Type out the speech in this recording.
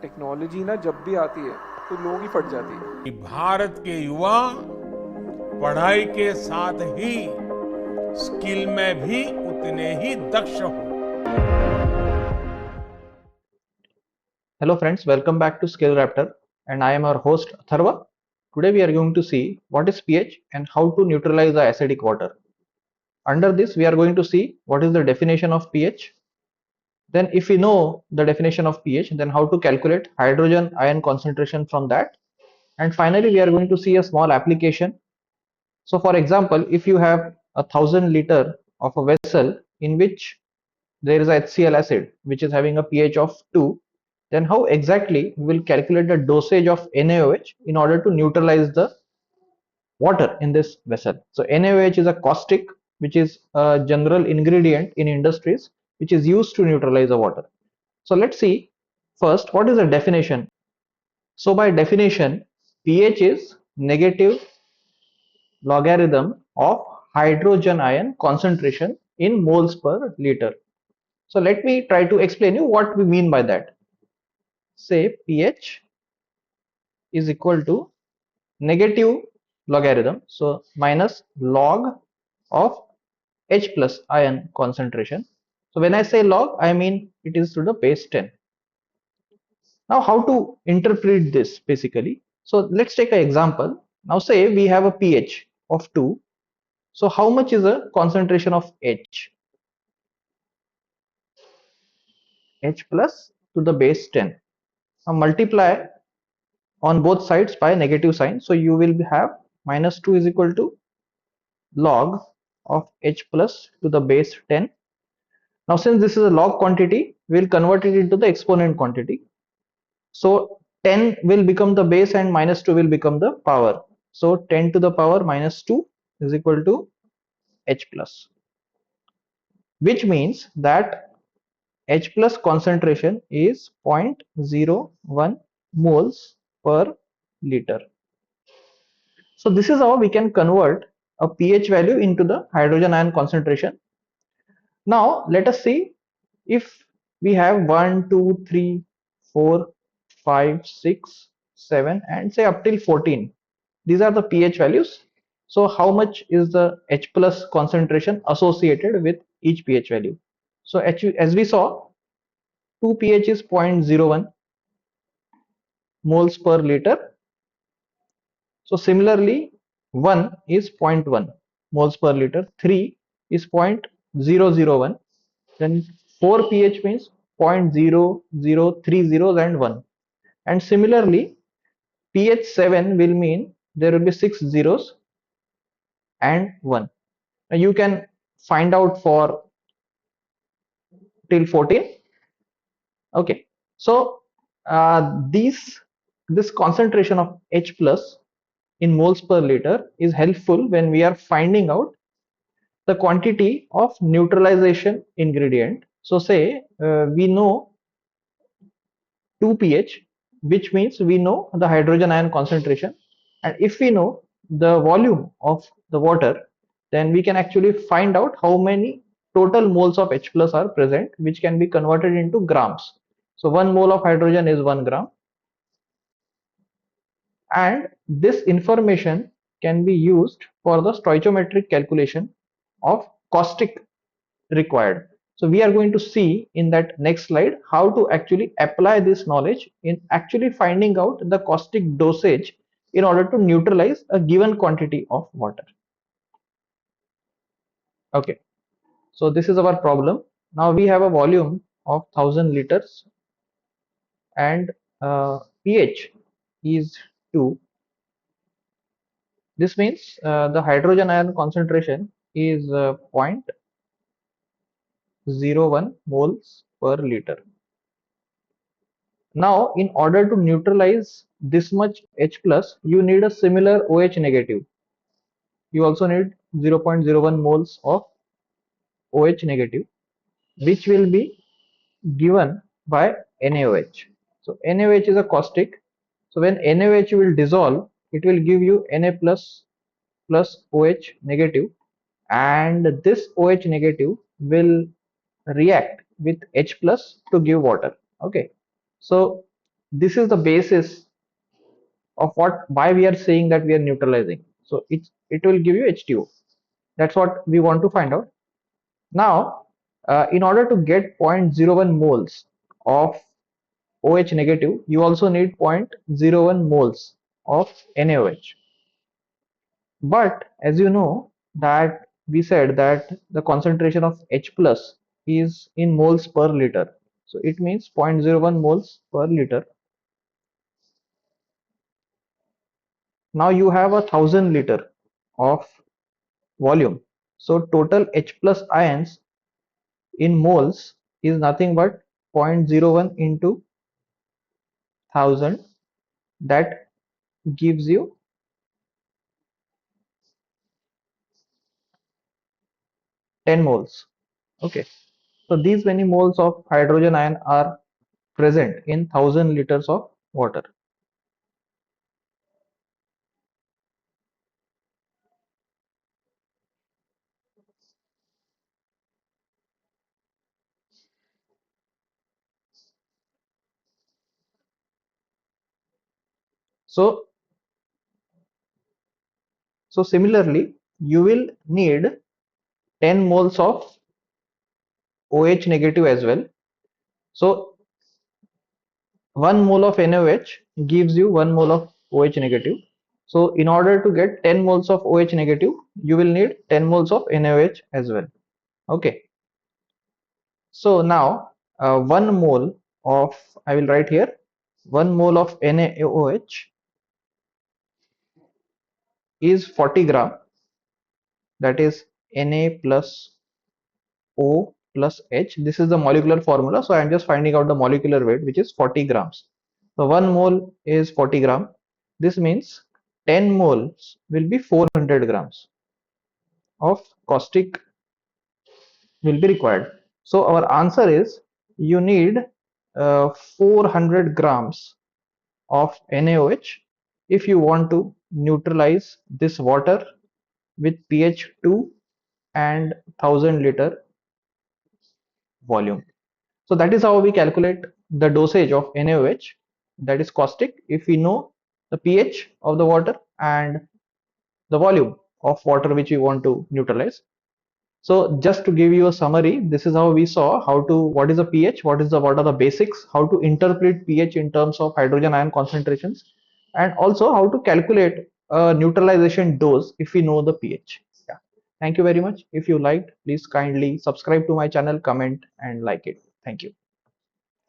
Technology ना जब भी आती है तो लोग ही फट जाती है। कि भारत के युवा पढ़ाई के साथ ही स्किल में भी उतने ही दक्ष हों। Hello friends, welcome back to Skill Raptor and I am our host Atharva. Today we are going to see what is pH and how to neutralize the acidic water. Under this we are going to see what is the definition of pH. Then if we know the definition of pH, then how to calculate hydrogen ion concentration from that. And finally we are going to see a small application. So for example, if you have 1,000 liter of a vessel in which there is a HCl acid which is having a pH of 2, then how exactly we will calculate the dosage of NaOH in order to neutralize the water in this vessel. So NaOH is a caustic which is a general ingredient in industries which is used to neutralize the water. So let's see first what is the definition. So by definition, pH is negative logarithm of hydrogen ion concentration in moles per liter. So let me try to explain you what we mean by that. Say pH is equal to negative logarithm, so minus log of H plus ion concentration. So when I say log, I mean it is to the base 10. Now how to interpret this basically? So let's take an example. Now say we have a pH of 2. So how much is the concentration of H? H plus to the base 10. Now multiply on both sides by negative sign. So you will have minus 2 is equal to log of H plus to the base 10. Now since this is a log quantity, we will convert it into the exponent quantity. So 10 will become the base and minus 2 will become the power. So 10 to the power minus 2 is equal to H plus, which means that H plus concentration is 0.01 moles per liter. So this is how we can convert a pH value into the hydrogen ion concentration. Now let us see if we have 1, 2, 3, 4, 5, 6, 7 and say up till 14. These are the pH values. So how much is the H plus concentration associated with each pH value? So as we saw, 2 pH is 0.01 moles per liter. So similarly, 1 is 0.1 moles per liter, 3 is 0.001, then 4 pH means 0.0030 and 1. And similarly, pH 7 will mean there will be 6 zeros and 1. Now you can find out for till 14. Okay, so this concentration of H plus in moles per liter is helpful when we are finding out the quantity of neutralization ingredient. So say we know 2 pH, which means we know the hydrogen ion concentration, and if we know the volume of the water, then we can actually find out how many total moles of H plus are present, which can be converted into grams. So 1 mole of hydrogen is 1 gram, and this information can be used for the stoichiometric calculation of caustic required. So we are going to see in that next slide how to actually apply this knowledge in actually finding out the caustic dosage in order to neutralize a given quantity of water. Okay, so this is our problem. Now we have a volume of 1,000 liters and pH is 2. This means the hydrogen ion concentration is 0.01 moles per liter. Now, in order to neutralize this much H plus, you need a similar OH negative. You also need 0.01 moles of OH negative, which will be given by NaOH. So NaOH is a caustic. So when NaOH will dissolve, it will give you Na plus plus OH negative, and this OH negative will react with H plus to give water. Okay, so this is the basis of why we are saying that we are neutralizing. So it will give you H2O. That's what we want to find out. Now, in order to get 0.01 moles of OH negative, you also need 0.01 moles of NaOH. But as you know that we said that the concentration of H plus is in moles per liter. So it means 0.01 moles per liter. Now you have 1,000 liter of volume. So total H plus ions in moles is nothing but 0.01 into 1,000. That gives you 10 moles. Okay. So these many moles of hydrogen ion are present in 1,000 liters of water. So similarly, you will need 10 moles of OH negative as well. So 1 mole of NaOH gives you 1 mole of OH negative. So in order to get 10 moles of OH negative, you will need 10 moles of NaOH as well. Okay. So now 1 mole of, I will write here, 1 mole of NaOH is 40 gram. That is Na plus O plus H. This is the molecular formula. So I am just finding out the molecular weight, which is 40 grams. So 1 mole is 40 gram. This means 10 moles will be 400 grams of caustic will be required. So our answer is you need 400 grams of NaOH if you want to neutralize this water with pH 2 and 1000 liter volume. So that is how we calculate the dosage of NaOH, that is caustic, if we know the pH of the water and the volume of water which we want to neutralize. So just to give you a summary, this is how we saw how to, what is the pH, what are the basics, how to interpret pH in terms of hydrogen ion concentrations, and also how to calculate a neutralization dose if we know the pH. Yeah. Thank you very much. If you liked, please kindly subscribe to my channel, comment and like it. Thank you.